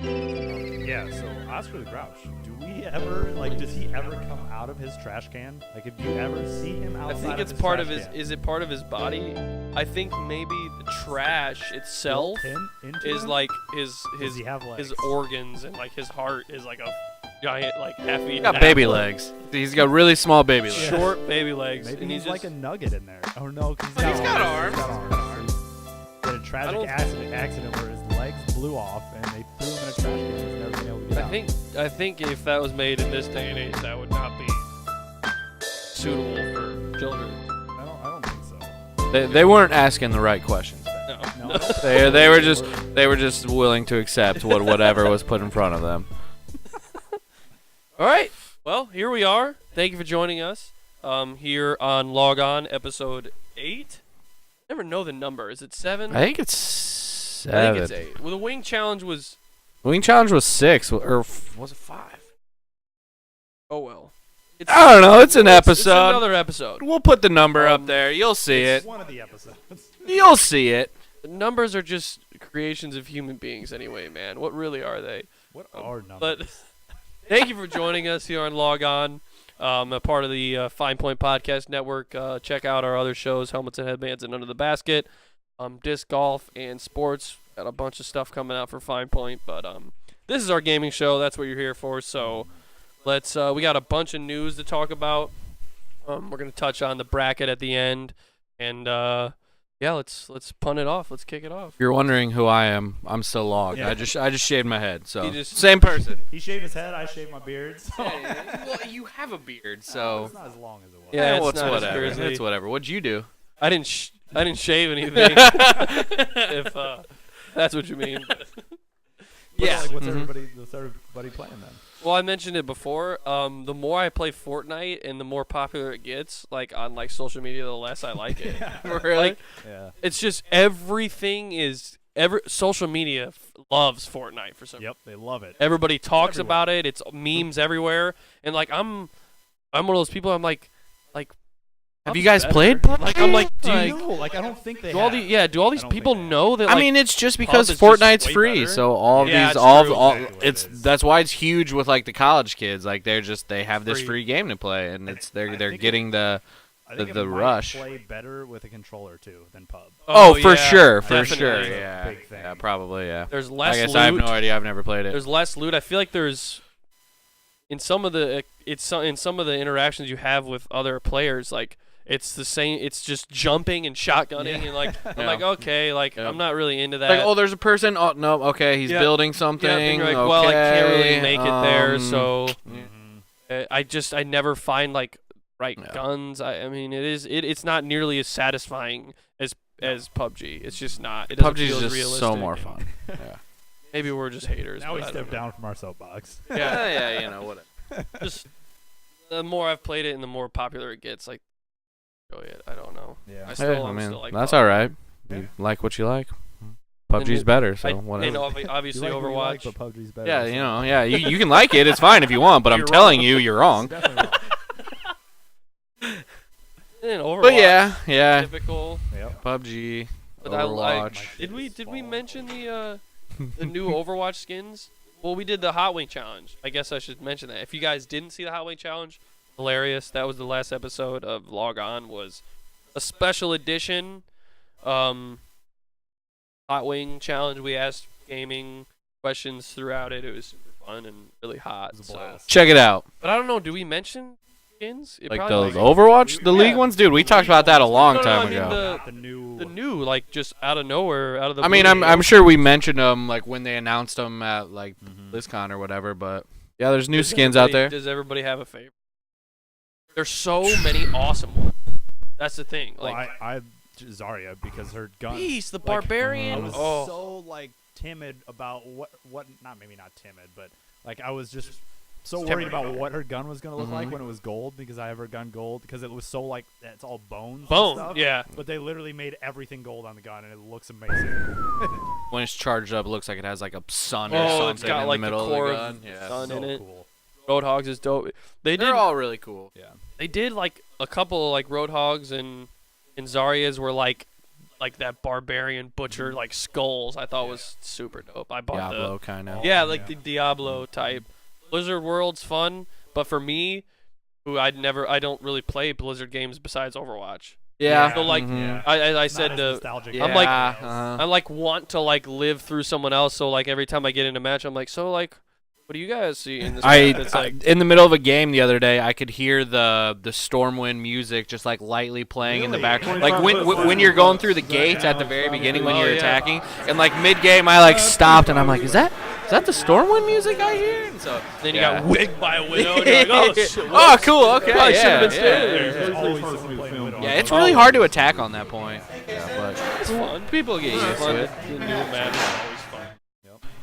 Yeah, so Oscar the Grouch, do we ever, does he ever come out of his trash can? Like, if you ever see him I outside think it's of his part of trash his. can, Is it part of his body? I think maybe the trash itself built into is him? like his Does he have his legs? organs, and like his heart is like a giant like half-eaten He's got baby apple. legs. He's got really small baby legs. Short baby legs, Maybe and he's he's like just a nugget in there. Oh no, because He's got arms. He's got arms. He had a tragic don't- accident where his legs blew off and they threw him in a trash can. He's never been able to get out. I think if that was made in this day and age, that would not be suitable for children. I don't think so. They weren't asking the right questions. No. No. They were just willing to accept whatever was put in front of them. All right. Well, here we are. Thank you for joining us. Here on Log On, episode 8. Never know the number. Is it 7? I think it's 7. I think it's 8. Well, the wing challenge was. Wing challenge was 6 or was it 5? Oh well. It's, I don't know. It's an It's episode. another episode. We'll put the number up there. You'll see It's it. one of the episodes. You'll see it. Numbers are just creations of human beings, anyway, man. What really are they? What are numbers? But thank you for joining us here on Log On, a part of the Fine Point Podcast Network. Check out our other shows, Helmets and Headbands and Under the Basket, disc golf and sports. Got a bunch of stuff coming out for Fine Point, but this is our gaming show. That's what you're here for. So let's. We got a bunch of news to talk about. We're gonna touch on the bracket at the end, and yeah, let's punt it off. Let's kick it off. If you're wondering who I am, I'm still logged. Yeah. I just shaved my head, so You just- same person. He shaved his head. I shaved my beard. So Well, you have a beard, it's so not as long as it was. Yeah, it's well, it's not as whatever. grizzly. It's whatever. What'd you do? I didn't shave anything. If that's what you mean. Yeah. Like, what's Mhm. everybody playing then? Well, I mentioned it before. The more I play Fortnite and the more popular it gets, like on social media, the less I like it. Really? Like Yeah. it's just everything is social media loves Fortnite for some. Yep. They love it. Everybody talks everywhere. about it. It's memes everywhere, and like I'm one of those people. I'm like. Have you PUBG's guys better. played PUBG? Like I'm like, I don't think they do all have. these don't people think they know that? I Like, mean, it's just because is just Fortnite's way free, better. so all Yeah, these, it's all, true. all Exactly what it it's is. that's why it's huge with like the college kids. Like they have this Free. free game to play, and I it's they're think getting the. I think the it might rush. play better with a controller too than PUB. Oh, for yeah, sure, for definitely. sure, That's a yeah, big thing. yeah, probably, yeah. There's I less guess loot. I have no idea. I've never played it. There's less loot. I feel like there's in some of the interactions you have with other players, like it's the same. It's just jumping and shotgunning, and like I'm Yeah. like okay, like Yeah. I'm not really into that. Like, oh, there's a person. Oh no, okay, he's Yeah. building something. yeah, and you're like, well, I can't really okay, make it there, so Mhm. I never find like right Yeah. guns. I mean, it's not nearly as satisfying as PUBG. It's just not. It doesn't PUBG's feel as just realistic. so more fun. Yeah. Maybe we're just haters. Now but we I don't step know. down from our soapbox. Yeah. yeah, you know whatever. Just the more I've played it and the more popular it gets, like enjoy it. I don't know. Yeah. I still, I I'm mean, still like that's PUBG. all right. Yeah. You like what you like. And PUBG's it- better, so I, whatever. and You obviously like what you like, Overwatch. but PUBG's better. Yeah, so- you know, yeah, you can like it. It's fine if you want, but I'm You're telling wrong. you, you're wrong. It's definitely wrong. And Overwatch. But yeah, Typical. Yep. PUBG, But Overwatch. did we Fall. mention the new Overwatch skins? Well, we did the Hot Wing challenge. I guess I should mention that. If you guys didn't see the Hot Wing challenge, hilarious. That was the last episode of Log On. Was a special edition Hot Wing challenge. We asked gaming questions throughout it. It was super fun and really hot. It was a So, blast. Check it out. but I don't know. Do we mention skins? It Like probably the was- Overwatch, the Yeah. league ones, dude. We talked about that a long No, no, time I mean ago. Not the new. the new, like just out of nowhere, out of the. I mean, blue. I'm sure we mentioned them like when they announced them at like Mhm. BlizzCon or whatever. But yeah, there's new Does skins out everybody- there. Does everybody have a favorite? There's so many awesome ones. That's the thing. Well, Like I Zarya because her gun. Beast, the like, barbarian. I was oh, so like timid about what maybe not timid, but like I was just so worried about what her gun was gonna look like Mhm. when it was gold because I have her gun gold because it was so like it's all bones. and bone. stuff. Yeah. But they literally made everything gold on the gun and it looks amazing. When it's charged up, it looks like it has like a sun or Oh, something it's got in like the middle the core of the of gun. the Yeah. sun so in it. cool. Roadhogs is dope. They They're did. all really cool. Yeah. They did like a couple of like Roadhogs and Zaryas were like like that barbarian butcher like skulls. I thought was super dope. I bought Diablo kind of. yeah, like the Diablo type. Blizzard World's fun, but for me, who I don't really play Blizzard games besides Overwatch. Yeah. So like Yeah. I It's said not as to nostalgic Yeah. as like- everything else. uh-huh. I like want to like live through someone else. So like every time I get in a match, I'm like, so like, what do you guys see in this map? It's like in the middle of a game the other day, I could hear the Stormwind music just like lightly playing in the back. Like when you're going through the gates at the very beginning when Oh, you're yeah. attacking, and like mid game I like stopped and I'm like, is that the Stormwind music I hear? And so then you yeah. got wigged by a widow. And you're like, oh shit. Oh, cool. Okay. Probably yeah, should've been yeah, standing yeah. There's always someone playing Widow. Yeah, it's really hard to attack on that point. Yeah, but It's fun. people get used Fun. to it. The new map is always fun.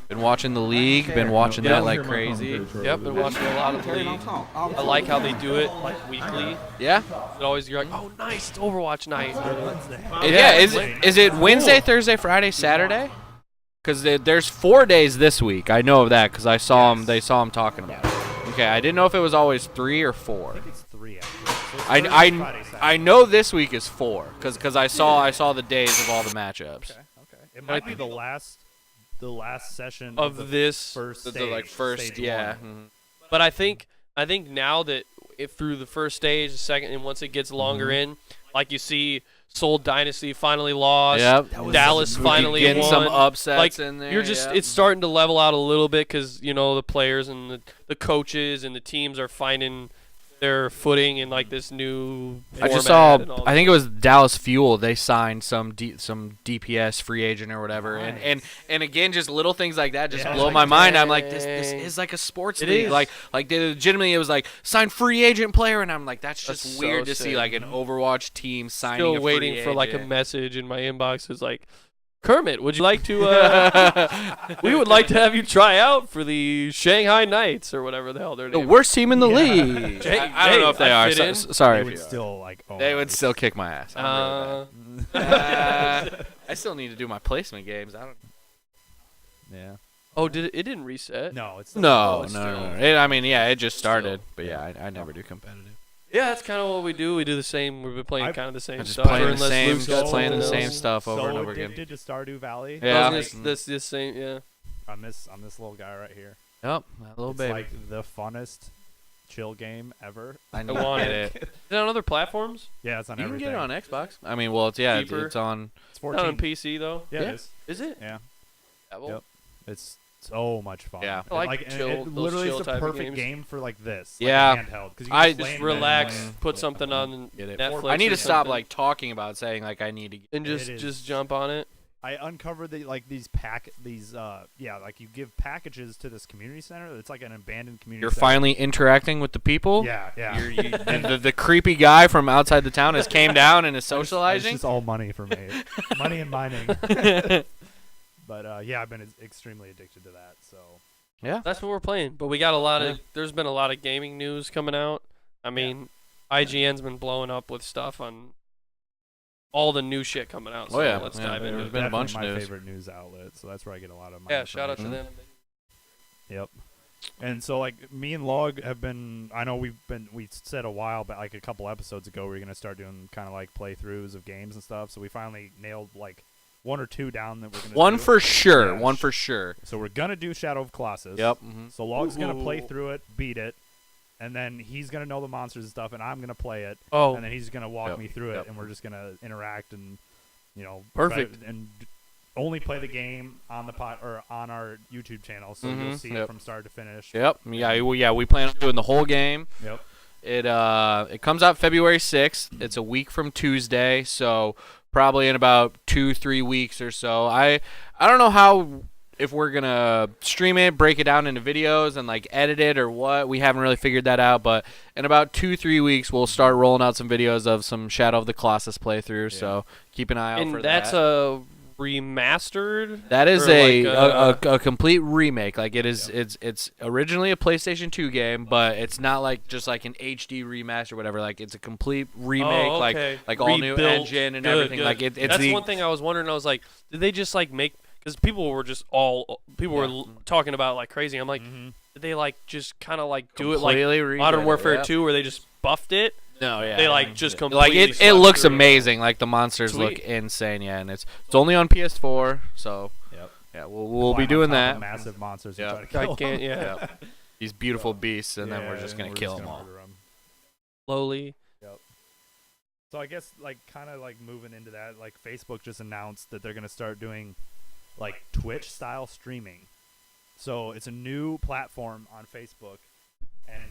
Been watching the league, been watching that like crazy. Yep, been watching a lot of the league. I like how they do it like weekly. Yeah. It always you're like, oh nice, it's Overwatch night. Yeah, is it Wednesday, Thursday, Friday, Saturday? Because there's 4 days this week. I know of that because I saw them. They saw him talking about it. Okay, I didn't know if it was always 3 or 4. I think it's 3 actually. So it's Thursday, I Friday, Saturday. I know this week is 4 because I saw the days of all the matchups. Okay. It might be the last session Of the this, first The stage, like first, stage yeah. one. but I think now that if through the first stage, the second, and once it gets longer in, like you see, Seoul Dynasty finally lost. Yep. Dallas finally Getting won. some upsets Like in there. you're just, yeah. it's starting to level out a little bit because you know the players and the coaches and the teams are finding their footing in like this new. I just format saw. and all I think it was Dallas Fuel. They signed some DPS free agent or whatever, and again, just little things like that just Yeah, blow like, my mind. I'm like, this dang. is like a sports It league. is. Like they legitimately, it was like sign free agent player, and I'm like, that's just That's weird so to see sick. like an Overwatch team signing. Still a waiting free for like a agent. message in my inbox is like, Kermit, would you like to? We would like to have you try out for the Shanghai Knights or whatever the hell they're The named. worst team in the Yeah. league. Jay- I don't know if they I'd are. fit in. Sorry, They if would you are. still like. Oh, They would still kick my ass. I'm really bad. I still need to do my placement games. I don't. Yeah. Oh, it didn't reset? No, it's No, it's no, still- no. I mean, yeah, it just started, still- but yeah, I never do competitive. Yeah, that's kind of what we do. We do the same. We've been playing I- kind of the same I'm just stuff. playing the unless same, Luke's got playing the something same else. stuff over so and over again. addicted to Stardew Valley. Yeah. I was gonna- this same, yeah. On this little guy right here. Yep, that little It's baby. like the funnest chill game ever. I want get it. it. Is it on other platforms? Yeah, it's on You can everything. get it on Xbox. I mean, well, it's Cheaper. it's on. It's Not 14. on PC though. Yeah, Yeah. it is. Is it? Yeah, Yeah, well, Yep. It's so much fun. Yeah. And, I like and chill- it those literally chill is the type of perfect games. game for like this. Yeah. Like handheld. 'Cause you I can just lay in bed relax, and put something on Get it. Netflix. I need or to stop something, like talking about saying like I need to. and It is. just jump on it. I uncovered these like you give packages to this community center. It's like an abandoned community. You're center. finally interacting with the people. Yeah, yeah. And the creepy guy from outside the town has came down and is It's socializing. just all money for me. Money and mining. But yeah, I've been extremely addicted to that. So Yeah. That's what we're playing. But we got a lot Yeah. of. There's been a lot of gaming news coming out. I mean, IGN's been blowing up with stuff on all the new shit coming out. So Oh, yeah. let's Yeah, dive into there's it. been a definitely bunch of my news. favorite news outlet. So that's where I get a lot of my Yeah, shout out to information. them. Yep. And so like me and Log have been. I know we said a while, but like a couple episodes ago, we are gonna start doing kind of like playthroughs of games and stuff. So we finally nailed like 1 or 2 down that we're gonna One do. for sure. Yeah. One for sure. So we're gonna do Shadow of Colossus. Yep. So Log's gonna play Ooh. through it, beat it, and then he's gonna know the monsters and stuff, and I'm gonna play it, Oh, and then he's gonna walk Yep. me through it, Yep. and we're just gonna interact and Perfect. and only play the game on the or on our YouTube channel, so you'll Mhm. see Yep. it from start to finish. Yep. Yeah. We plan on doing the whole game. Yep. It comes out February 6th. It's a week from Tuesday, so probably in about 2-3 weeks or so. I don't know if we're gonna stream it, break it down into videos, and like edit it or what. We haven't really figured that out, but in about 2-3 weeks we'll start rolling out some videos of some Shadow of the Colossus playthrough. Yeah. So keep an eye out for and that's that. a remastered. That is or a complete remake. Like it is, it's originally a PlayStation 2 game, but it's not like just like an HD remaster or whatever. Like it's a complete remake, Oh, okay. like all new Rebuilt. engine and Good, everything. good. Like it's That's the one thing I was wondering. I was like, did they just like make? Because people were talking about it like crazy. I'm like, Mm-hmm. did they like just kind of like do it like completely redid Modern it, Warfare yep. 2, where they just buffed it? No, yeah. They like just like completely it swept looks through. amazing. Like the monsters look Sweet. insane. Yeah, and it's only on PS4. So Yep. yeah, we'll Climb be on doing top of that. massive monsters. Yeah. And try to kill I can't. 'em. Yeah. Yeah. These beautiful beasts, and then we're Yeah, just gonna and kill just them gonna all. murder 'em. Slowly. So I guess like kind of like moving into that, like Facebook just announced that they're gonna start doing like Twitch style streaming. So it's a new platform on Facebook, and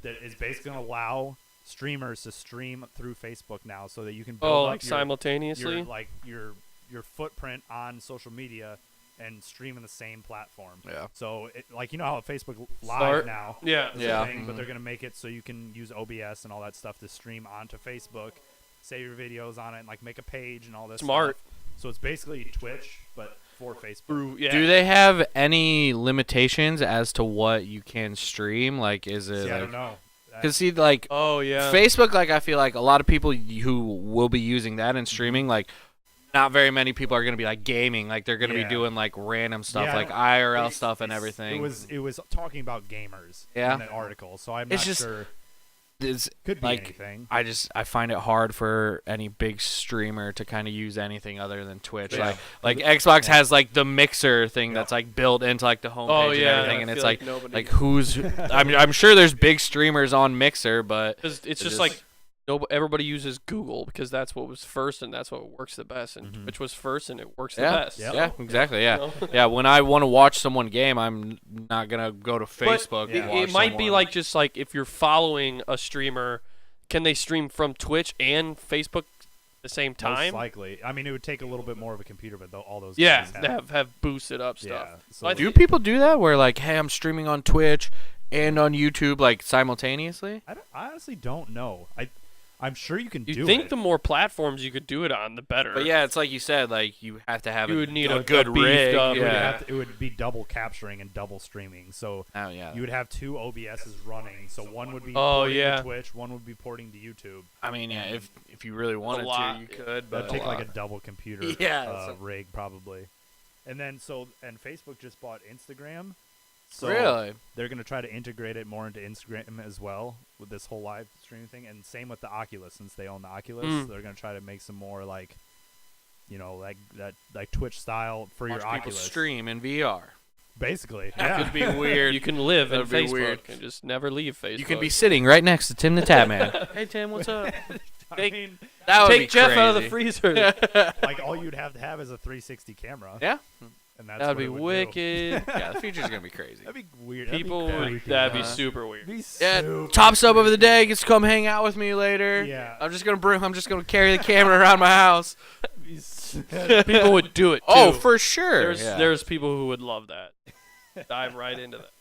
that is basically gonna allow streamers to stream through Facebook now, so that you can build Oh, up like your, simultaneously. your footprint on social media and stream in the same platform. Yeah. So like how Facebook Live Start. now Yeah. is Yeah. a thing, but Mhm. they're gonna make it so you can use OBS and all that stuff to stream onto Facebook, save your videos on it, and like make a page and all this. Smart. Stuff. So it's basically Twitch, but for Facebook. Through, yeah. Do they have any limitations as to what you can stream? Like, is it See, I like? don't know. Because see, like Oh yeah. Facebook, like I feel like a lot of people who will be using that and streaming, like not very many people are gonna be like gaming. Like they're gonna be Yeah. doing like random stuff, Yeah, like IRL It's- stuff and it's- everything. It was talking about gamers Yeah. in that article, so I'm It's not just- sure. It's Could be like anything. I find it hard for any big streamer to kind of use anything other than Twitch. Yeah. Like Xbox Yeah. has like the mixer thing Yeah. that's like built into like the homepage Oh and yeah. everything, I and feel it's like nobody. who's I'm sure there's big streamers on Mixer, but Because it's it just is- like everybody uses Google because that's what was first and that's what works the best, and Mhm. Twitch was first and it works yeah, the best. Yep. yeah, exactly, yeah. You know? Yeah, when I want to watch someone game, I'm not gonna go to Facebook. But and Yeah. watch it might be someone. like just like if you're following a streamer, can they stream from Twitch and Facebook at the same Most time? likely. I mean, it would take a little bit more of a computer, but all those Yeah, guys they have boosted up stuff. Yeah. So I do people do that where like, hey, I'm streaming on Twitch and on YouTube like simultaneously? I honestly don't know. I'm sure you can You do think it. the more platforms you could do it on, the better. But yeah, it's like you said, like you have to have You a, would need a good beefed rig. up- it, would yeah. have to- it would be double capturing and double streaming. So Oh yeah. you would have two OBSs running. So one would be Oh, porting yeah. to Twitch, one would be porting to YouTube. I mean, yeah, if you really wanted lot. to, you could. But That'd take like a double computer Yeah, that's a- rig probably. And then and Facebook just bought Instagram. So really. they're going to try to integrate it more into Instagram as well with this whole live streaming thing, and same with the Oculus. Since they own the Oculus, Mm. they're going to try to make some more like like that like Twitch style for Watch your people Oculus. stream in VR. Basically, That yeah. could be weird. you can live in That'd be Facebook weird. and just never leave Facebook. You can be sitting right next to Tim the Tap Man. Hey Tim, what's up? I Take- mean, That would be Take Jeff out of the crazy. freezer. like all you'd have to have is a 360 camera. Yeah, and that's That'd what be it would do. wicked. yeah. The future's gonna be crazy. That'd be weird. People that'd would. be creepy. That'd be Uh-huh. super weird. Be Yeah, super top sub over the creepy. day gets to come hang out with me later. Yeah. I'm just gonna carry the camera around my house. People would do it too. Oh, for sure. There's people who would love that. Dive right into that.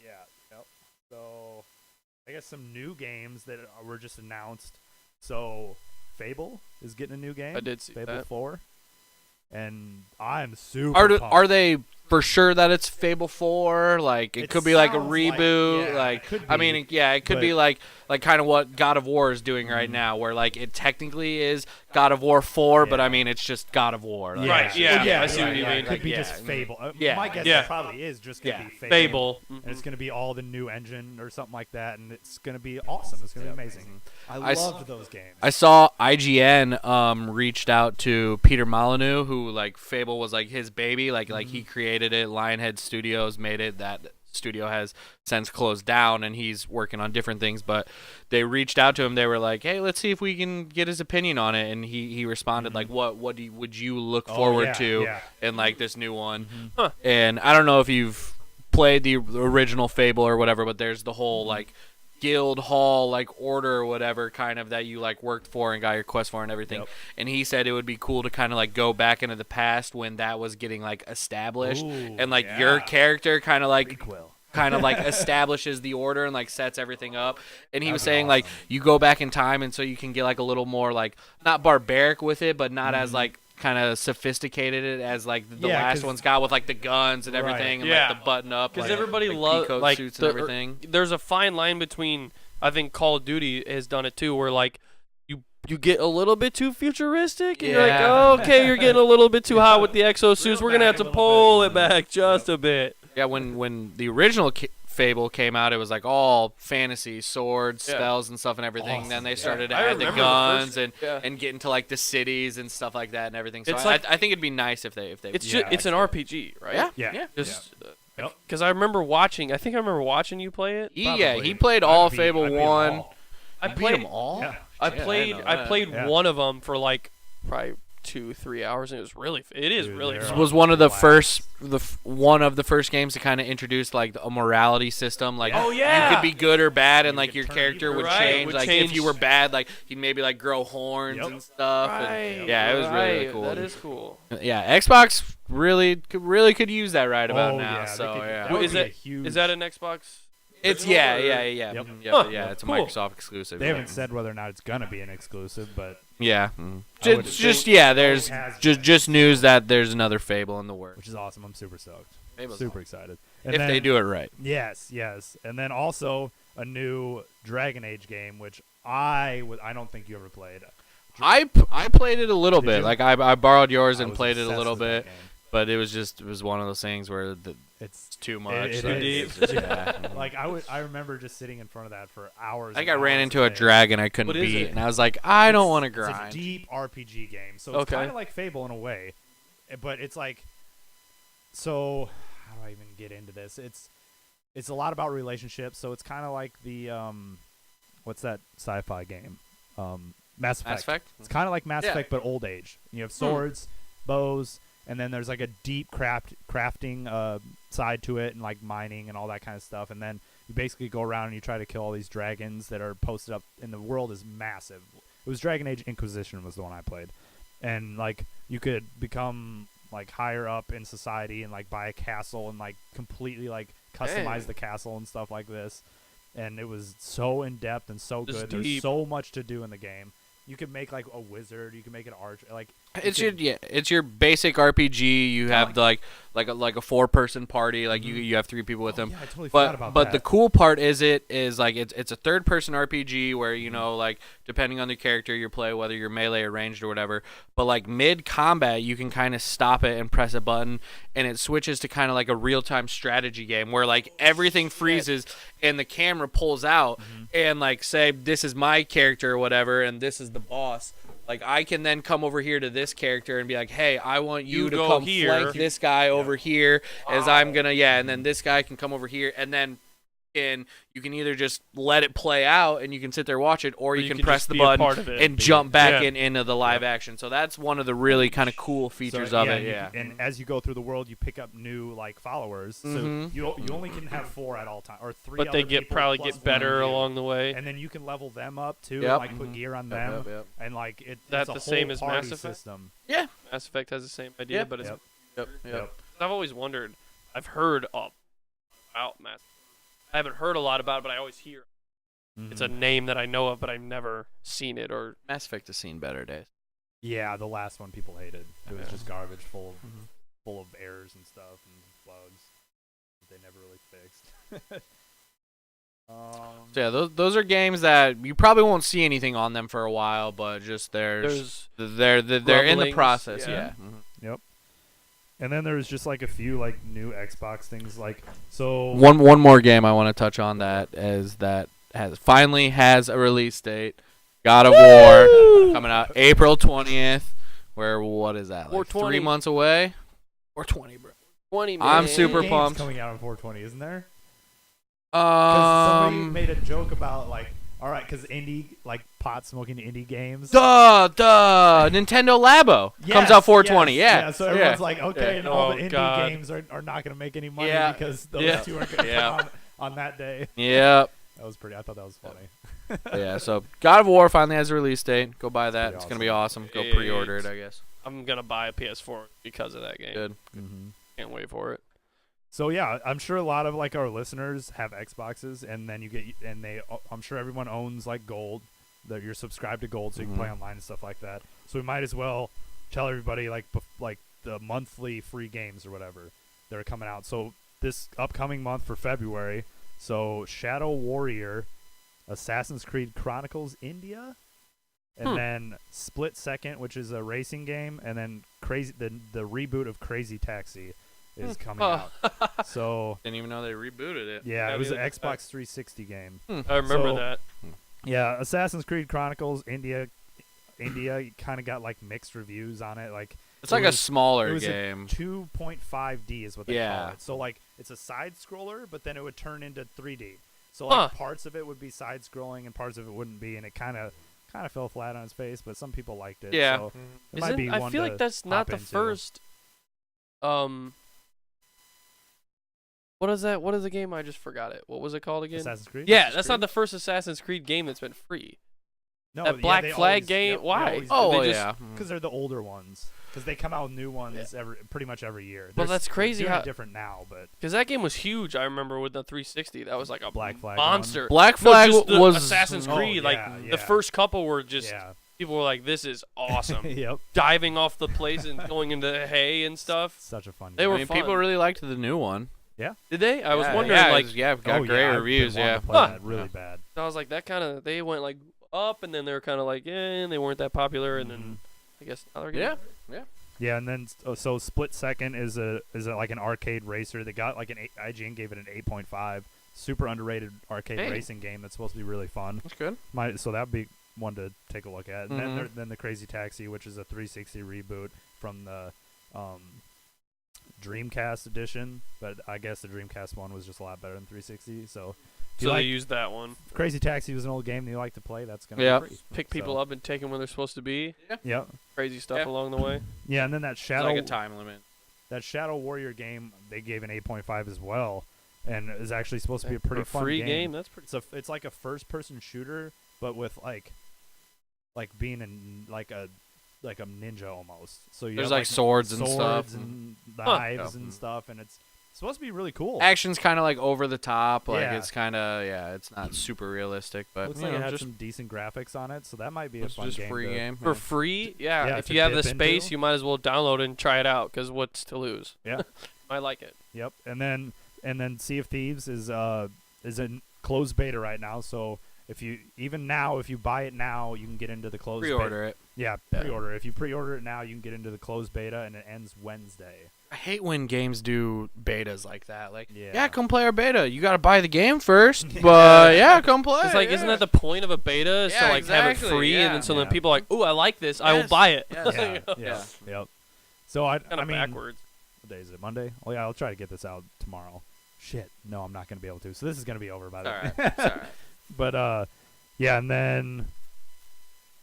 Yeah. Yep. So, I guess some new games that were just announced. So, Fable is getting a new game. I did see Fable that. 4. And I'm super Are pumped. they for sure that it's Fable 4? Like it It could be like a sounds like- reboot. yeah, like it could I be, mean, yeah, it could be but- like kind of what God of War is doing right Mhm. now, where like it technically is God of War 4, but Yeah. I mean it's just God of War. Like, Right, it's yeah, just- Well, I see what you right, mean. It could be yeah, just Fable. yeah, My guess yeah. it probably is just going to Yeah. be Fable. Fable. And it's going to be all the new engine or something like that, and it's going to be awesome. It's going to be amazing. I I s- loved those games. I saw IGN reached out to Peter Molyneux, who like Fable was like his baby, like he created it. Lionhead Studios made it. That studio has since closed down, and he's working on different things. But they reached out to him. They were like, "Hey, let's see if we can get his opinion on it." And he responded like, "What would you look forward yeah, to yeah. in like this new one?" Huh. And I don't know if you've played the original Fable or whatever, but there's the whole like guild hall like order or whatever kind of that you like worked for and got your quest for and everything. Yep. And he said it would be cool to kind of like go back into the past when that was getting like established, Ooh, and like your yeah. character kind of like Prequel. like establishes the order and like sets everything up. And he was That'd be saying like awesome. you go back in time, and so you can get like a little more like not barbaric with it, but not as like kind of sophisticated as like the Yeah, last 'cause- one's got with like the guns and Right. everything and Yeah. like the button up Because like, everybody like loves peacoat like suits the- and everything. There's a fine line between. I think Call of Duty has done it too, where like you get a little bit too futuristic, and you're like, Yeah. oh, okay, you're getting a little bit too hot with the exosuits. Reel We're gonna have back to a little pull bit. it back just a bit. Yeah, when the original Fable came out, it was like all fantasy, swords, Yeah. spells, and stuff and everything. Awesome. Then they Yeah. started to I add the remember the guns first- and yeah. and get into like the cities and stuff like that and everything. So It's I like- think it'd be nice if they It's Yeah, just it's an RPG, right? yeah Yeah. yeah. Just Yep. because I remember watching. I think I remember watching you play it. He Probably. played I all beat- Fable I beat 'em 1. all. I You beat played them all. Yeah. I Shit, didn't played know I that. played Yeah. one of them for like probably 2-3 hours, and it was really it is Dude, really they're- fun. Was one of the Wow. first one of the first games to kind of introduce like a morality system. Like Oh, you yeah. could be good or bad, and You like could your turn character evil. would Right, change. would Like change. if you were bad, like he'd maybe like grow horns Yep. and stuff. Right. And, yeah, it was really right. cool. That is cool. Yeah, Xbox really could use that right about Oh, now. yeah, they So could- yeah, that Well, would is be a that- huge- Is that an Xbox? it's original, yeah, or- yeah, yeah, Yep. mhm, yeah, Huh, but yeah. It's a cool. Microsoft exclusive. They yeah. haven't said whether or not it's gonna be an exclusive, but Yeah, I would just think yeah. There's has just news that there's another Fable in the works. which is awesome. I'm super stoked. Fable's Super excited. And if then, they do it right. Yes, yes. And then also a new Dragon Age game, which I don't think you ever played. I played it a little Did bit. you? Like I borrowed yours I and was played it a obsessed little with that bit, game. but it was one of those things where It's it's too much. it so is. it's just- yeah. like I remember just sitting in front of that for hours. Like and I ran hours into a day. dragon I couldn't What is beat, it? and I was like, I don't want to It's a grind. deep RPG game, so it's Okay. kind of like Fable in a way, but it's like, so how do I even get into this? It's a lot about relationships, so it's kind of like the what's that sci-fi game? Mass Effect. Mass Effect. It's kind of like Mass Yeah. Effect, but old age. You have swords, bows, and then there's like a deep crafting side to it, and like mining and all that kind of stuff. And then you basically go around and you try to kill all these dragons that are posted up, and the world is massive. It was Dragon Age Inquisition was the one I played, and like you could become like higher up in society and like buy a castle and like completely like customize Dang. the castle and stuff like this. And it was so in depth and so Just good. There's deep. so much to do in the game. You could make like a wizard. You can make an archer. Like It's you your could- it's your basic RPG. You have like a 4-person party. Like you have 3 people with them. Yeah, I totally forgot about But that. the cool part is like it's a 3rd-person RPG where you know like depending on the character you play, whether you're melee or ranged or whatever. But like mid combat, you can kind of stop it and press a button, and it switches to kind of like a real-time strategy game where like everything freezes and the camera pulls out, and like say this is my character or whatever, and this is the boss. Like I can then come over here to this character and be like, "Hey, I want you, You to go come here. flank this guy over here as I'm gonna and then this guy can come over here, and then you can either just let it play out and you can sit there watch it, or you can press just the be a button part of it. and jump back Yeah. into the live action. So that's one of the really kind of cool features So, of yeah, it. and you Yeah. can- and as you go through the world, you pick up new like followers. Mhm. So you only can have 4 at all time, or 3. But they other get people probably plus get one better you. along the way. And then you can level them up too, Yep. and like put Mhm. gear on Yep, them, yep, and like That it's a the same whole as party Mass Effect? system. Yeah. Mass Effect has the same idea, Yep. but it's Yep. Yep. Yep. I've always wondered. I've heard about Mass. I haven't heard a lot about it, but I always hear it's a Mhm. name that I know of, but I've never seen it or. Mass Effect has seen better days. Yeah, the last one people hated. It was Yeah. just garbage, full of Mhm. full of errors and stuff and bugs that they never really fixed. So yeah, those are games that you probably won't see anything on them for a while, but just they're in the grumblings, process. yeah. Yeah. Mhm. And then there's just like a few like new Xbox things, like so. One more game I want to touch on that finally has a release date. God of War coming out April 20th. What is that? Like 420. 3 months away? 420, bro. 20 I'm man. super games pumped. coming out on 420, isn't there? Because somebody Um. made a joke about like, all right, because indie like pot smoking indie games. Duh. Nintendo Labo comes out 420. Yes, Yeah. So everyone's like, okay, Yeah. and all Oh, the indie God. games are not going to make any money Yeah. because those Yeah. two are going to Yeah. come on that day. Yep. That was pretty. I thought that was funny. Yeah. So God of War finally has a release date. Go buy that. pretty It's gonna be awesome. Go Sweet. pre-order it, I guess. I'm gonna buy a PS4 because of that game. Good. Mm-hmm. Can't wait for it. So yeah, I'm sure a lot of like our listeners have Xboxes, and then I'm sure everyone owns like Gold, that you're subscribed to Gold, so you can play Mhm. online and stuff like that. So we might as well tell everybody like the monthly free games or whatever that are coming out. So this upcoming month for February, so Shadow Warrior, Assassin's Creed Chronicles India, and then Split Second, which is a racing game, and then the reboot of Crazy Taxi. is coming Oh. out. So Didn't even know they rebooted it. yeah, Yeah, it was an neither did I. Xbox 360 game. I remember So- that. Yeah, Assassin's Creed Chronicles India kind of got like mixed reviews on it. Like It's it like a was- smaller it was a game. 2.5D is what they Yeah. call it. So like it's a side scroller, but then it would turn into 3D. So like Huh. parts of it would be side scrolling and parts of it wouldn't be, and it kind of fell flat on its face. But some people liked it. Yeah. So it might be I one feel to like that's not hop the into. first. What is that? What is the game? I just forgot it. What was it called again? Assassin's Creed. Yeah, Assassin's that's not Creed? the first Assassin's Creed game that's been free. No, that yeah, Black they Flag always- game? yep, they Why? always Oh, They well, just- yeah. because they're the older ones. Because they come out with new ones pretty much every year. Well, They're that's crazy doing how- it different now, but Because that game was huge. I remember with the 360. That was like a Black Flag monster. Black No, Flag just the was Assassin's Oh, Creed. Like yeah, the yeah. first couple were just yeah, people were like, "This is awesome." yep, Diving off the place and going into hay and stuff. such a fun. They game. were I mean, fun. people really liked the new one. Did they? I was Yeah, wondering. yeah, Like, yeah, got Oh, great yeah, I've been reviews. wanting Yeah, to play Huh. that really Yeah. bad. I was like, that kind of. They went like up, and then they were kind of like, and they weren't that popular, and then I guess now they're getting. yeah. Yeah, and then so Split Second is like an arcade racer. They got like IGN gave it an 8.5. Super underrated arcade Hey. racing game that's supposed to be really fun. That's good. So that'd be one to take a look at. And Mhm. then the Crazy Taxi, which is a 360 reboot from the Dreamcast edition, but I guess the Dreamcast one was just a lot better than 360. So if you So they like used that one. Crazy Taxi was an old game that you like to play, that's gonna Yeah. be free. Pick people So, up and take them where they're supposed to be. Yep. Crazy stuff Yeah. along the way. Yeah, and then that It's Shadow like a time limit. that Shadow Warrior game they gave an 8.5 as well, and is actually supposed to be a For pretty fun free game. That's pretty. It's like a first person shooter, but with like being like a ninja almost. So you There's have, like swords and stuff. swords and knives Yeah. and stuff, and it's supposed to be really cool. Action's kind of like over the top. Like Yeah. it's kind of it's not super realistic, but Looks you like know, it had just some decent graphics on it, so that might be a it's fun just game. free to- game. For free, yeah. Yeah, if to you have the dip space, into. you might as well download it and try it out. Because what's to lose? Yeah. I like it. Yep, and then Sea of Thieves is in closed beta right now. So if you buy it now, you can get into the closed beta. Pre-order it. Yeah, Yeah. pre-order. If you pre-order it now, you can get into the closed beta, and it ends Wednesday. I hate when games do betas like that. Like, Yeah. yeah, come play our beta. You got to buy the game first, but yeah, come play. It's like, isn't that the point of a beta? Is to Yeah, like have it exactly, free, yeah. and then so then Yeah. people are like, "Ooh, I like this. I will Yes. buy it." Yes. Yeah, yep. So I Kind of mean, backwards. what day is it? Monday? Oh yeah, I'll try to get this out tomorrow. Shit, no, I'm not gonna be able to. So this is gonna be over by It's all then. right. It's all right. But yeah, and then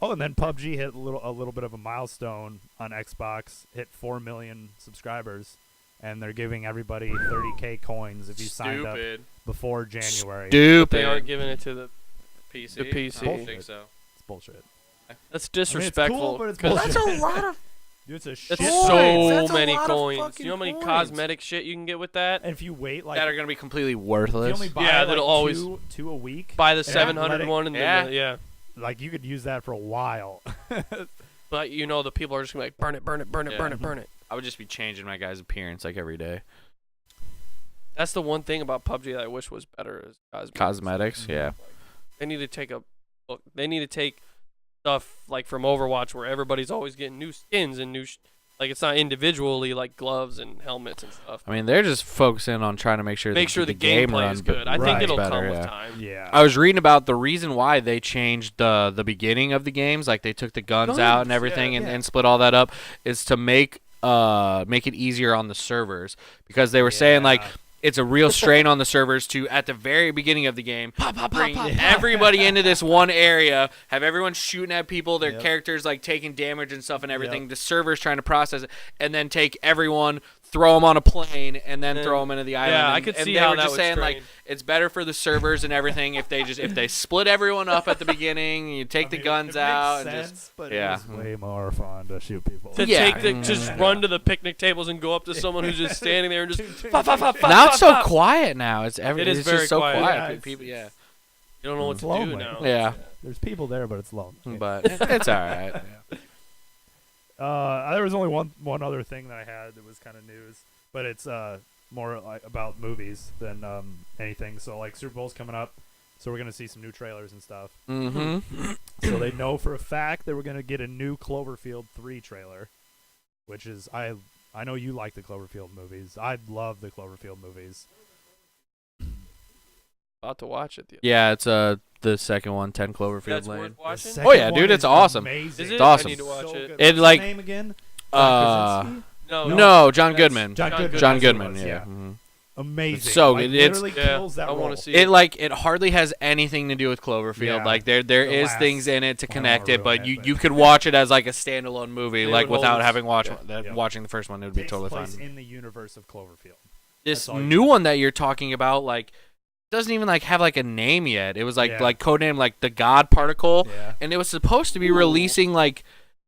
PUBG hit a little bit of a milestone on Xbox. Hit 4 million subscribers, and they're giving everybody 30K coins if you signed up Stupid. before January. Stupid. They aren't giving it to the. PC. the PC. I don't think so. It's bullshit. That's cool, disrespectful. but it's 'cause bullshit. That's a lot of. Dude, it's a shit. That's Coins. so That's a many lot of coins. fucking You know how many coins. cosmetic shit you can get with that? And if you wait like that are gonna be completely if you worthless. only buy Yeah, like that'll always- two a week, Buy the Yeah. 700 one and Yeah. then yeah. like you could use that for a while. But you know the people are just gonna be like burn it, burn it, burn it, Yeah. burn it, burn it. I would just be changing my guy's appearance like every day. That's the one thing about PUBG that I wish was better is cosmetics. Cosmetics, yeah. They need to take a look. They need to take stuff like from Overwatch where everybody's always getting new skins and new like it's not individually like gloves and helmets and stuff. I mean, they're just focusing on trying to make sure Make sure the game gameplay runs is good. I think Right. it'll better, come yeah. with time. Yeah. I was reading about the reason why they changed the beginning of the games, like they took the guns out and Guns, everything yeah. and split all that up, is to make it easier on the servers because they were saying like Yeah. it's a real strain on the servers to at the very beginning of the game bring pop, everybody into this one area, have everyone shooting at people, their Yep. characters like taking damage and stuff and everything. Yep. The servers trying to process it, and then take everyone, throw them on a plane, and then And- throw them into the island. Yeah, I And- could and see they how were that just would saying like strain. it's better for the servers and everything if they split everyone up at the beginning. You take the guns out and just but yeah. it's way more fun to shoot people. To Yeah. take the just run to the picnic tables and go up to someone who's just standing there and just fa, fa, fa, fa, now fa, it's so fa. quiet. Now it's It is it's very just so quiet. quiet. Yeah, it's- People, yeah, You don't know what It's to do lonely. now. yeah, There's people there, but it's lonely. but it's all right. There was only one other thing that I had that was kind of news, but it's more like about movies than anything. So like Super Bowl's coming up, so we're gonna see some new trailers and stuff. Mm-hmm. So they know for a fact that we're gonna get a new Cloverfield 3 trailer, which is I I know you like the Cloverfield movies. I love the Cloverfield movies. About to watch it. Yeah, it's the second one, 10 Cloverfield That's Lane. worth watching. second Oh, yeah, one dude, it's is awesome. Amazing. Is it? It's awesome. I need to watch So it. good. It, What's like- his name again? Uh, Krasinski? No, John that's- Goodman. John Goodman. John That's what it Goodman, was, yeah. Mhm. Amazing. It's so Like, good. It's- literally Yeah, kills that I want role. to see It hardly has anything to do with Cloverfield. Yeah. Like there The is last things in it to one, I connect don't it, wanna but ruin it, you but- could watch it as like a standalone movie, It like would hold without its- having watched Yeah. watching the first one. It would be Takes totally place fine. in the universe of Cloverfield. This That's all you new need. one that you're talking about, like, doesn't even like have like a name yet. It was like Yeah. codename like the God Particle, Yeah. and it was supposed to be releasing like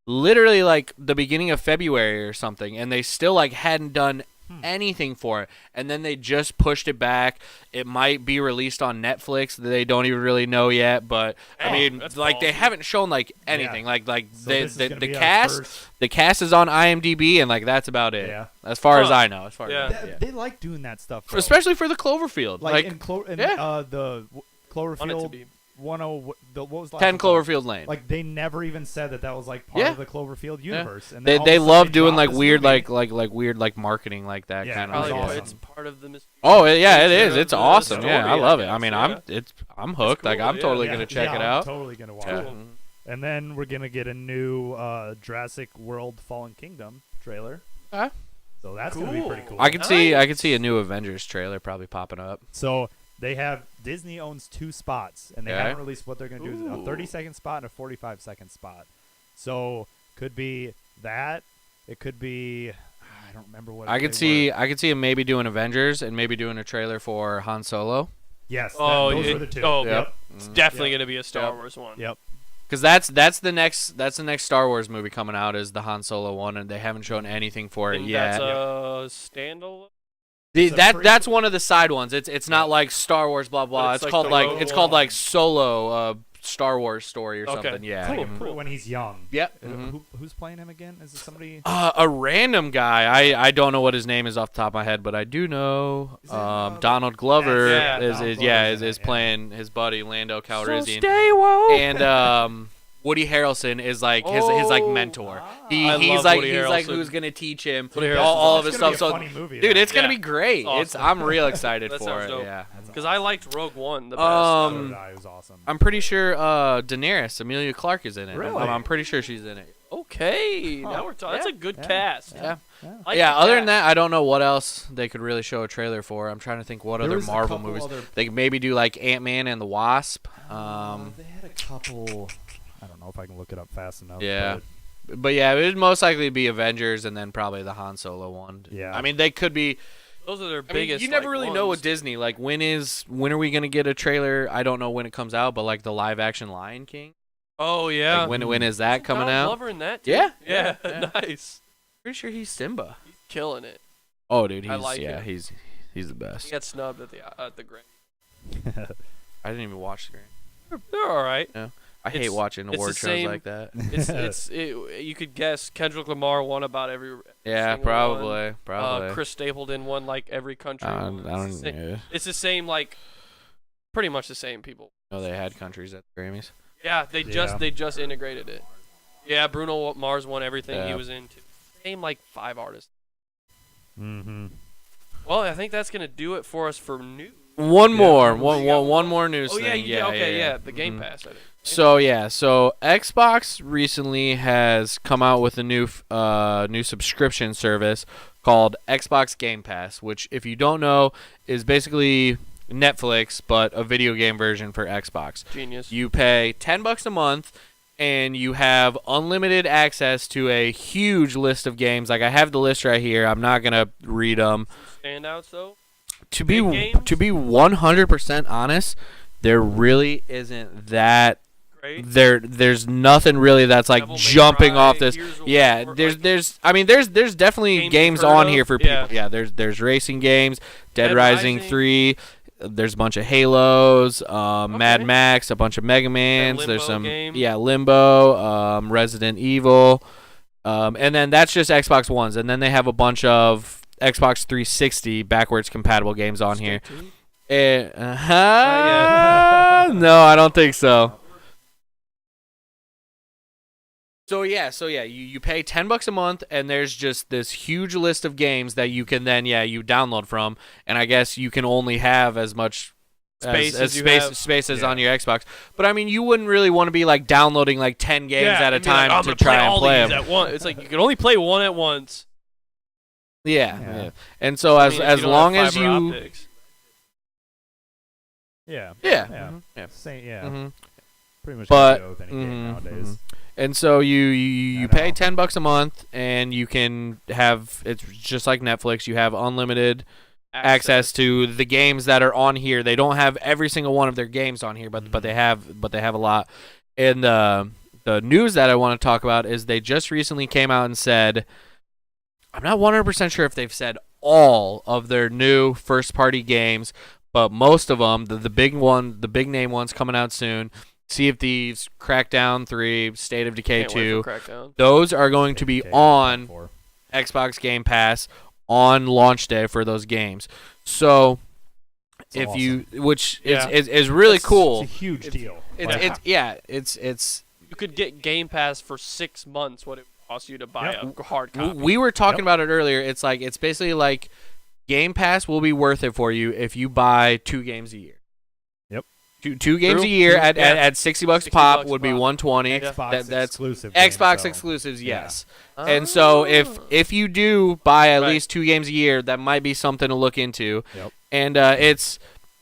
literally like the beginning of February or something, and they still like hadn't done anything for it, and then they just pushed it back. It might be released on Netflix. They don't even really know yet, but I Oh, mean, that's like they ballsy. haven't shown like anything. Yeah. Like So they, this is the gonna the be our cast first- the cast is on IMDb, and like that's about it. Yeah. As far as Huh. I know, as far Yeah. as I know. They like doing that stuff. though. Especially for the Cloverfield, like, like in, in yeah. the Want it to Cloverfield be. 10. What was the last 10 one called? Cloverfield Lane. Like they never even said that was like part Yeah. of the Cloverfield Yeah. universe. And They then all of a sudden love doing dropped like this weird movie. like weird like marketing like that Yeah, kind it was of. Probably awesome. it's part of the mystery. Oh yeah, it Feature is. of It's the awesome. story, Yeah, I love it. I guess, mean, yeah. I'm hooked. Like cool, I'm yeah. totally Yeah, gonna check yeah, it I'm out. totally gonna watch Cool. it. And then we're gonna get a new Jurassic World Fallen Kingdom trailer. Okay. So that's gonna be pretty cool. I could see a new Avengers trailer probably popping up. So they have Disney owns 2 spots, and they Okay. haven't released what they're gonna do. A Ooh. 30-second spot and a 45-second spot. So could be that. It could be. I don't remember what. I could they were. see him maybe doing Avengers and maybe doing a trailer for Han Solo. Yes. Oh, those it- were the 2. oh, Yep. It's definitely Yep. gonna be a Star Yep. Wars one. Yep. Because that's the next Star Wars movie coming out is the Han Solo one, and they haven't shown anything for it And yet. that's a standalone. It's a That's one of the side ones. It's not like Star Wars blah blah. But It's it's called like like the it's called Rogue like Solo Star Wars story or Okay. something. Yeah. Cool. Mhm. When he's young. Yep. Uh, Mhm. Who's playing him again? Is it somebody? A random guy. I don't know what his name is off the top of my head, but I do know Is it, Donald Glover Yeah, is Donald is Glover's in is it, yeah. playing his buddy Lando Calrissian, stay woke. and Woody Harrelson is like his like Oh. mentor. Ah. I He's love like Woody he's like Harrelson. who's gonna teach him Woody Harrelson's all of It's his gonna stuff. be a So funny movie, dude, though. it's gonna Yeah. be great. Awesome. I'm real excited That for sounds it. dope. Yeah. Because I liked Rogue One the best. Um, So did I. It was awesome. I'm pretty sure Daenerys, Amelia Clark is in it. Really? I'm pretty sure she's in it. Okay, Huh. now we're talking. That's Yeah. a good Yeah. cast. Yeah. I like Yeah, the other than cast. that, I don't know what else they could really show a trailer for. I'm trying to think what There other was a Marvel couple movies. other- They could maybe do like Ant-Man and the Wasp. They had a couple. I don't know if I can look it up fast enough. Yeah. but But yeah, it would most likely be Avengers and then probably the Han Solo one. Yeah. I mean, they could be. Those are their I mean, biggest. you never like, really know ones. with Disney. Like, when are we gonna get a trailer? I don't know when it comes out, but like the live action Lion King. Oh yeah. Like, when is that coming Donald out? Glover in that. Too? Yeah. Yeah. Yeah. Nice. Pretty sure he's Simba. Killing it. Oh, dude, he's I like yeah, him. he's the He best. got snubbed at the Grammy. I didn't even watch the Grammy. They're all right. I hate It's- watching it's award the shows same- like that. You could guess Kendrick Lamar won about every. Yeah, single probably, one. probably. Chris Stapleton won like every country. I It's the don't same- yeah. It's the same like, pretty much the same people. know they had countries at the Grammys. Yeah, they Yeah. just integrated it. Yeah, Bruno Mars won everything he Yeah. was into. Name like 5 artists. mm-hmm. Well, I think that's gonna do it for us for news. One Yeah. more, Oh, one, you got one more news Oh yeah, thing. you okay, yeah, the Game Mhm. Pass. I think. So Xbox recently has come out with a new subscription service called Xbox Game Pass, which, if you don't know, is basically Netflix but a video game version for Xbox. Genius. You pay $10 a month, and you have unlimited access to a huge list of games. Like, I have the list right here. I'm not gonna read them. Standouts though. To Big be games? 100% honest, there really isn't that. Great. There's nothing really that's like Devil May jumping Cry, off this. Gears of Yeah, War, there's like, there's I mean there's definitely Games games you've heard on of? here for Yeah. people. Yeah, there's racing games, Dead Dead Rising Rising. 3. There's a bunch of Halos, Mad Okay. Max, a bunch of Mega Mans. There's Limbo some game. Limbo, Resident Evil, and then that's just Xbox Ones, and then they have a bunch of Xbox 360 backwards compatible games on here. No, I don't think so. So you pay $10 a month, and there's just this huge list of games that you can then you download from, and I guess you can only have as much Space as you space have. space as on your Xbox. But I mean, you wouldn't really want to be like downloading like 10 games at a and be like, time I'm to gonna try and all play these them. at once. It's like you can only play one at once. Yeah. And so I as mean, if as you don't long have as fiber you optics. Yeah. yeah. Yeah. Yeah. Same, yeah. Mhm. Pretty much But- go with any game nowadays. And so you I pay know. $10 a month, and you can have, it's just like Netflix. You have unlimited access to the games that are on here. They don't have every single one of their games on here, but they have a lot. And the news that I want to talk about is they just recently came out and said, I'm not 100% sure if they've said all of their new first party games, but most of them, the big name ones coming out soon. Sea of Thieves, Crackdown 3, State of Decay Can't wait 2. for Crackdown. Those are going to be Okay, on for- Xbox Game Pass on launch day for those games. So It's if awesome. you, which Yeah. is really It's- cool. It's a huge deal. It's it's You could get Game Pass for 6 months. What it costs you to buy a hard copy. we were talking about it earlier. It's like it's basically like Game Pass will be worth it for you if you buy 2 games a year. Yep. Two games True. a year at Yeah. at $60 $60 pop would be pop. 120. Xbox that's exclusive. games, Xbox though. exclusives, Yeah. yes. And so if you do buy at Right. least 2 games a year, that might be something to look into. Yep. And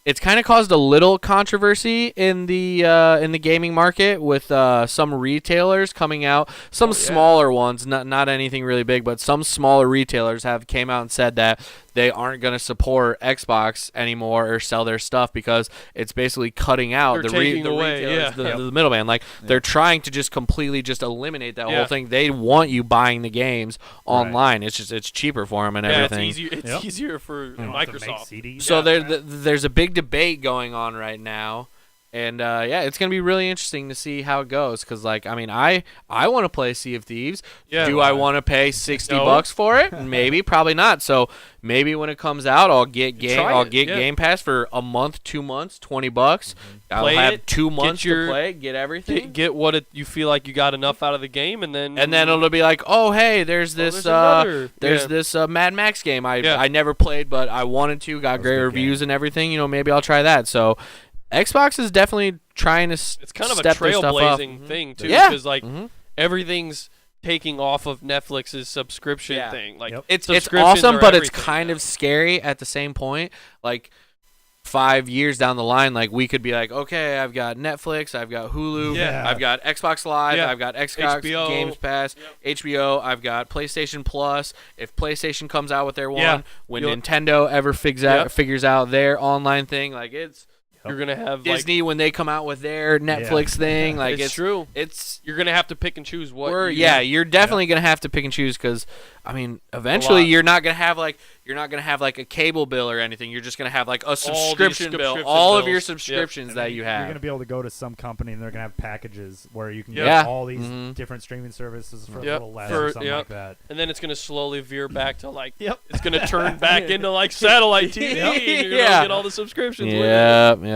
it's kind of caused a little controversy in the gaming market with some retailers coming out, some smaller ones, not anything really big, but some smaller retailers have came out and said that they aren't going to support Xbox anymore or sell their stuff because it's basically cutting out They're the taking away, retailers, yeah. the middleman. Like they're trying to just completely just eliminate that Yeah. whole thing. They want you buying the games online. It's just it's cheaper for them and everything. It's easier. It's Yep. easier for You don't have to make Microsoft. CDs. So Yeah. there's a big debate going on right now, and it's gonna be really interesting to see how it goes. Cause like I mean I want to play Sea of Thieves. Yeah. Do I want to pay $60 No. for it? Maybe, probably not. So maybe when it comes out, I'll get Try it, yeah. Game Pass for a month, 2 months, $20. I'll Play have it, 2 get months your- to play, get everything. Get what you feel like you got enough out of the game, and then It'll be like, oh hey, there's this there's this Mad Max game I Yeah. I never played, but I wanted to. Got That was a great good reviews and everything. Maybe I'll try that. So Xbox is definitely trying to it's kind of a step their stuff up. trailblazing thing too, Yeah. because like Mhm. everything's taking off of Netflix's subscription Yeah. thing. Like Yep. It's subscriptions awesome, are but it's everything kind now. of scary at the same point. Like 5 years down the line, like we could be like, okay, I've got Netflix, I've got Hulu, Yeah. I've got Xbox Live, Yeah. I've got Xbox HBO. Games Pass, HBO, I've got PlayStation Plus. If PlayStation comes out with their one, Yeah. when You'll- Nintendo ever figures out their online thing, like it's you're gonna have Disney when they come out with their Netflix thing, like it's true. It's You're gonna have to pick and choose what. you're definitely gonna have to pick and choose because, I mean, eventually lot. you're not gonna have like a cable bill or anything. You're just gonna have like a subscription bill, subscription all of your bills. Yep. subscriptions And that then you You're have. gonna be able to go to some company and they're gonna have packages where you can get Yeah. all these Mhm. different streaming services for a Yep. little less For- or something yep. like that. And then it's gonna slowly veer back to like. Yep. It's gonna turn back into like satellite TV. And you're gonna Yeah. get all the subscriptions. with Yep. it.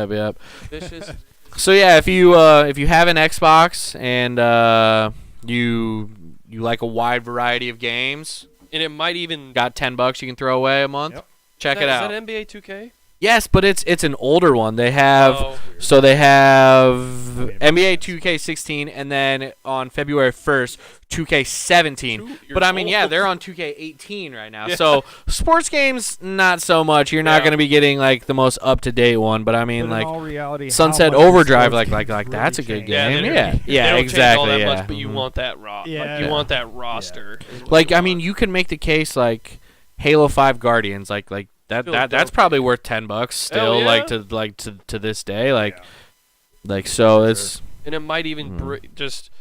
Vicious. So yeah, if you have an Xbox and you like a wide variety of games, And it might even. got $10 you can throw away a month. Yep. Check it Is out. that NBA 2K? Yes, but it's an older one. They have. Oh. So they have Okay, NBA makes 2K16 and then on February 1st, 2K17. Two But I years mean, yeah, old. they're on 2K18 right now. Yeah. So sports games, not so much. You're not Yeah. going to be getting like the most up to date one. But I But mean, in like all reality, how Sunset much do Overdrive, sports like games that's a really good change? game. they Yeah, don't- yeah, they don't exactly. Change all that Yeah. much, but you Mhm. want that Yeah. you want that roster. is what Like you I mean, want. you can make the case like Halo 5 Guardians, like that Feel that's dope. probably worth $10 still, yeah. like to this day, like Yeah. so Sure. it's. And it might even Mhm. just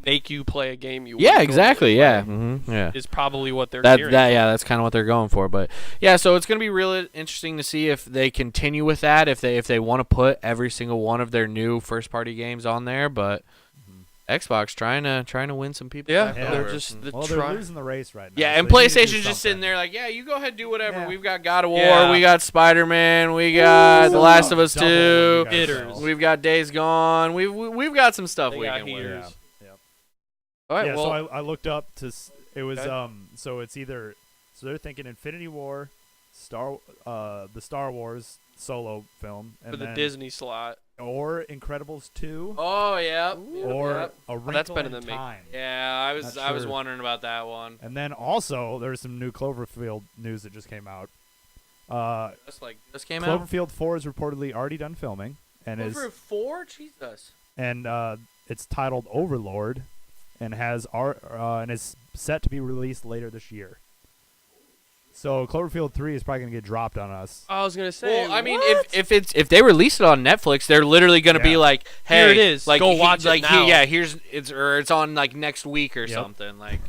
make you play a game you. Yeah, wouldn't exactly. normally Yeah, play, yeah. Is probably what they're That gearing that's kind of what they're going for. But yeah, so it's gonna be really interesting to see if they continue with that. If they want to put every single one of their new first party games on there, but Xbox trying to win some people. Yeah, back Yeah. they're over. just the Well, they're losing the race right now. Yeah, so and they need to do PlayStation's just sitting something. there like, yeah, you go ahead do whatever. Yeah. We've got God of War, Yeah. we got Spider-Man, we got The Last of Us Double 2, what we gotta Hitters. sell. we've got Days Gone. We've got some stuff They we got can win. heaters. Yeah. All right. Yeah, well, so I looked up it was Okay. so it's either so they're thinking Infinity War, the Star Wars solo film, and for the then Disney slot. or Incredibles 2 Oh yeah. or A Wrinkle that's better in than me. Time. Yeah, I was Not sure. wondering about that one. And then also there's some new Cloverfield news that just came out. This came out. Cloverfield 4 is reportedly already done filming and Over 4, Jesus. it's titled Overlord and and is set to be released later this year. So Cloverfield 3 is probably going to get dropped on us. I was gonna say. Well, I mean, what? if they release it on Netflix, they're literally gonna be Yeah. like, "Hey, Here it is. like Go watch it like now." here's it's on like next week or Yep. something." Like,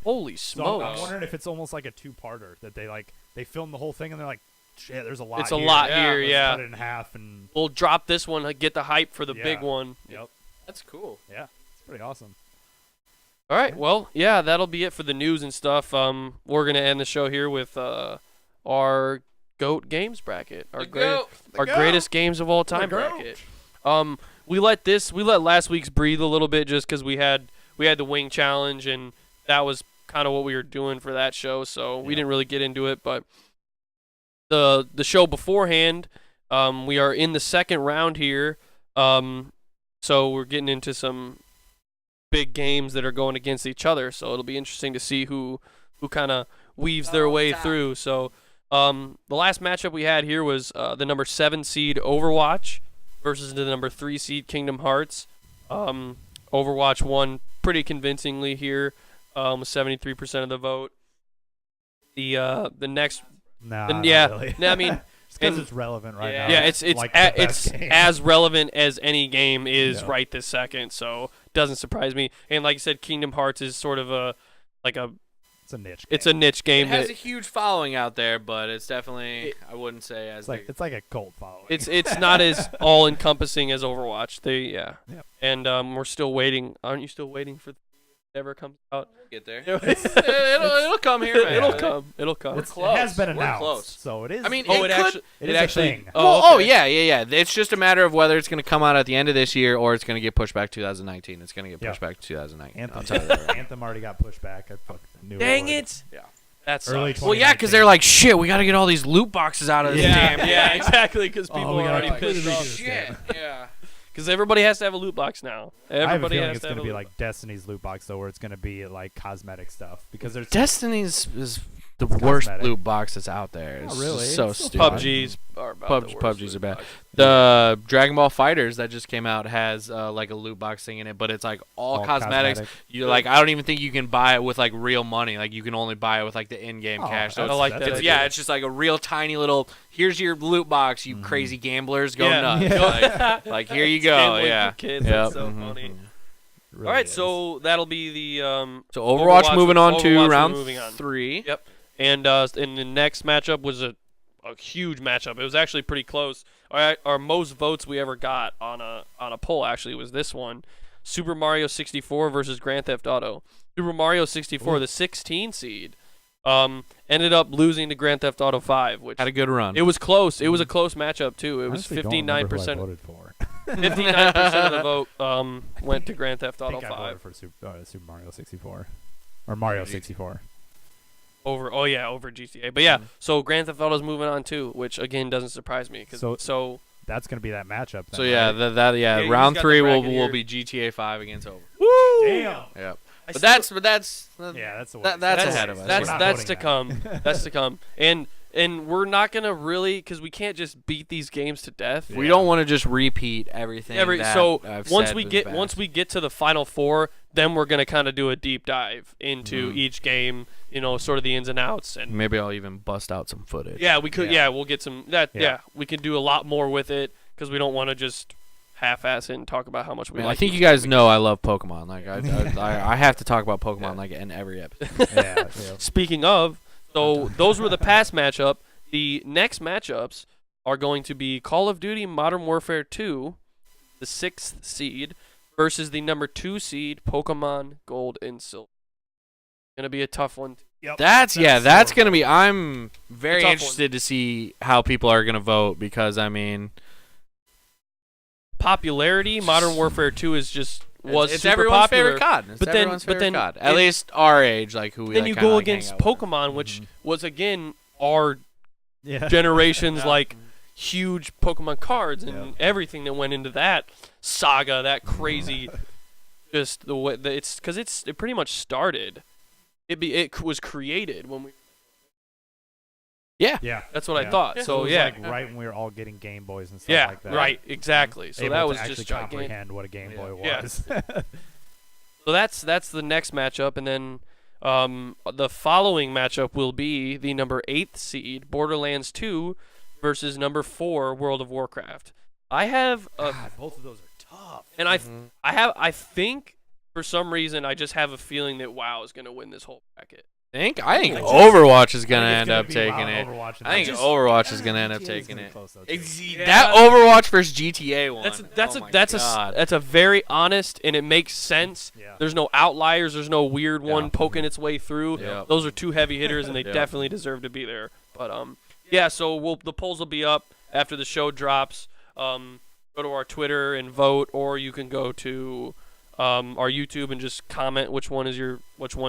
Holy So smokes! I'm wondering if it's almost like a two-parter that they film the whole thing and they're like, shit, there's a lot. It's a here. lot Yeah, here. Let's Yeah. cut it in half and We'll drop this one. Get the hype for the Yeah. big one. yep, that's cool. yeah, it's pretty awesome. All right. Well, yeah, that'll be it for the news and stuff. We're gonna end the show here with our GOAT games bracket. Our greatest games of all time GOAT. bracket. We let last week's breathe a little bit just because we had the wing challenge and that was kind of what we were doing for that show. So we Yeah. didn't really get into it, but the show beforehand, we are in the second round here. So we're getting into some big games that are going against each other. So it'll be interesting to see who kind of weaves their way through. So the last matchup we had here was the number 7 seed Overwatch versus the number 3 seed Kingdom Hearts. Overwatch won pretty convincingly here, with 73% of the vote. The next, Nah, the- not yeah, really. I mean, because and- it's relevant right Yeah. now. yeah, it's like the best game. as relevant as any game is Yeah. right this second. So doesn't surprise me. And like you said, Kingdom Hearts is sort of It's a niche. it's a niche It game has a that huge following out there, but it's definitely I wouldn't say as big. it's like a cult following. it's not as all encompassing as Overwatch. Yep. And we're still waiting. Aren't you still waiting for whatever comes out? Get there. It's- it'll come here, man. It'll come. It close. has been We're announced, close. so it is. I mean, Oh, it it could. actually it it is a actually thing. Oh, okay. yeah. It's just a matter of whether it's going to come out at the end of this year or it's going to get pushed back to 2019. It's going to get pushed back to 2019. I'll tell you that right. Anthem already got pushed back. I fucking knew Dang it. would. it! Yeah. That's Early Well, yeah, because they're like, shit, we got to get all these loot boxes out of this yeah, damn yeah, thing. exactly. Because Oh, people we are gotta already completely pissed redo off. this Shit. game. Yeah. Because everybody has to have a loot box now. I have a Everybody feeling has it's to have going a to be loot like Destiny's loot box though, where it's going to be like cosmetic stuff because there's Destiny's is the It's worst cosmetic. loot box that's out there. It's Not really. just so It's still stupid. fun. PUBGs are about the worst PUBGs loot are bad. box. The Dragon Ball Fighters that just came out has like a loot box thing in it, but it's like all cosmetics. You like I don't even think you can buy it with like real money. Like you can only buy it with like the in-game Oh, cash. So I it's, like that's that. it's idea. yeah, it's just like a real tiny little. Here's your loot box, you crazy gamblers. Go Yeah. nuts. Yeah. Like here you go. Gambling for Yeah. kids, Yep. that's so Mhm. funny. Really All right, is. so that'll be the So Overwatch moving on Overwatch to we're round moving on. 3. Yep. And the next matchup was a huge matchup. It was actually pretty close. Our most votes we ever got on a poll actually was this one: Super Mario 64 versus Grand Theft Auto. Super Mario 64, the 16 seed, ended up losing to Grand Theft Auto 5, which Had a good run. it was close. It was a close matchup too. It was Honestly, don't remember who I 59%. voted for. 59% of the vote went to Grand Theft I Auto think I 5 voted for Super Mario 64 or Mario 64. over GTA. But yeah, so Grand Theft Auto's moving on too, which again doesn't surprise me because So- That's going to be that matchup. Then, So yeah, right? Yeah, round he's got 3 the will bracket here. be GTA 5 against Over. Damn. Yep. I But still- that's Yeah, that's the way. that's ahead of us. That's We're not that's voting to come. That's to come. And we're not gonna really because we can't just beat these games to death. We don't want to just repeat everything. that So I've once said we in the get past. once we get to the final 4, then we're gonna kind of do a deep dive into Mhm. each game. Sort of the ins and outs and. maybe I'll even bust out some footage. Yeah, we could. Yeah. Yeah, we'll get some. Yeah, we can do a lot more with it because we don't want to just half-ass it and talk about how much we Man, like. I think each you guys game. know I love Pokemon. Like I have to talk about Pokemon like in every episode. yeah. Speaking of, so those were the past matchup. The next matchups are going to be Call of Duty Modern Warfare 2, the 6th seed, versus the number 2 seed Pokemon Gold and Silver. Gonna be a tough one. Yep. That's horrible. gonna be. I'm very Tough one. interested to see how people are gonna vote because I mean, Popularity, Modern Warfare 2 is just was it's super everyone's popular. favorite COD. It's but then- everyone's but favorite then COD. At it- least our age, like who we Then like, you kinda go like hang against out with. Pokemon, which Mhm. was again our Yeah. generation's Yeah. like huge Pokemon cards and Yep. everything that went into that saga, that crazy, just the way that it's because it pretty much started. It was created when we. Yeah. That's what I Yeah. thought. So So it was yeah, like right when we were all getting Game Boys and stuff yeah, like that. right, exactly. So Able that to was actually just gigantic. comprehend what a Game Yeah. Boy Yeah. was. So that's the next matchup, and then the following matchup will be the number 8th seed Borderlands 2 versus number 4 World of Warcraft. I have both of those are tough. and I think for some reason I just have a feeling that WoW is going to win this whole bracket. I think I just- Overwatch is gonna I think it's end gonna up be taking WoW it. Overwatch and I think that. Overwatch is gonna end up GTA is taking gonna be it. close, though, too. That Overwatch versus GTA one. That's Oh my that's God. a very honest, and it makes sense. Yeah. There's no outliers. There's no weird one Yeah. poking its way through. Yeah. Those are two heavy hitters, and they Yeah. definitely deserve to be there. But yeah. So the polls will be up after the show drops. Go to our Twitter and vote, or you can go to our YouTube and just comment which one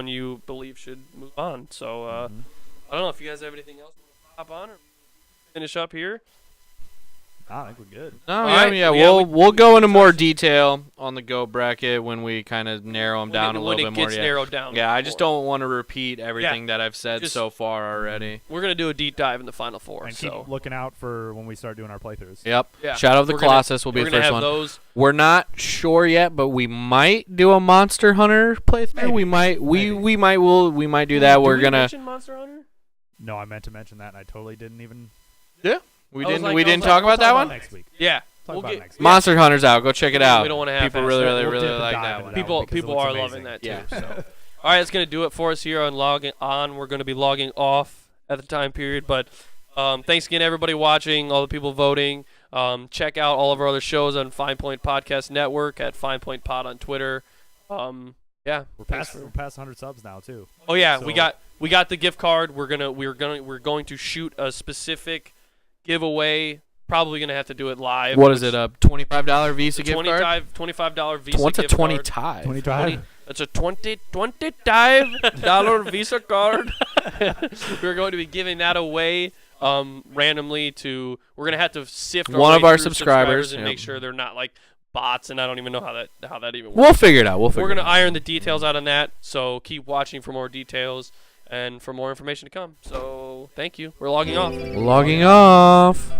you believe should move on. So Mhm. I don't know if you guys have anything else to pop on or finish up here. I think we're good. No, All yeah, right. yeah, Yeah, we'll go into more detail on the GOAT bracket when we kind of narrow them down a when little it bit more. gets Yeah, narrowed down. yeah. I just more. don't want to repeat everything that I've said Just- so far already. We're gonna do a deep dive in the final four. And so keep looking out for when we start doing our playthroughs. Yep. yeah. Shadow of the We're gonna- Colossus will be we're the gonna first have one. those. We're not sure yet, but we might do a Monster Hunter playthrough. Maybe. We might Maybe. we might do that. Did We're we gonna mention Monster Hunter? No, I meant to mention that, and I totally didn't even. we I was didn't like- we I was didn't like, talk We'll about that one. next week. Yeah. Talk We'll about get- it next week. Monster Hunter's out. Go check it out. We don't want to People half-ass really it. really We'll really dip and like dive that into one. that People because it people looks are amazing. loving that too. Yeah. So. All right, that's gonna do it for us here on Logging On. We're gonna be logging off at the time period, but thanks again everybody watching, all the people voting. Check out all of our other shows on Fine Point Podcast Network at Fine Point Pod on Twitter. Yeah. We're thanks past 100 subs now too. Oh yeah, So- we got the gift card. We're going to shoot a specific giveaway. Probably gonna have to do it live. What is it? A $25 Visa It's a gift card? $25 Visa What's a gift card. 25? 25. It's a $25 Visa card. We're going to be giving that away randomly to. We're gonna have to sift One way of our through subscribers, and yep. make sure they're not like bots, and I don't even know how that even works. We'll figure it out. We'll figure We're it gonna out. iron the details out on that. So keep watching for more details and for more information to come. So thank you. We're logging off. Logging off.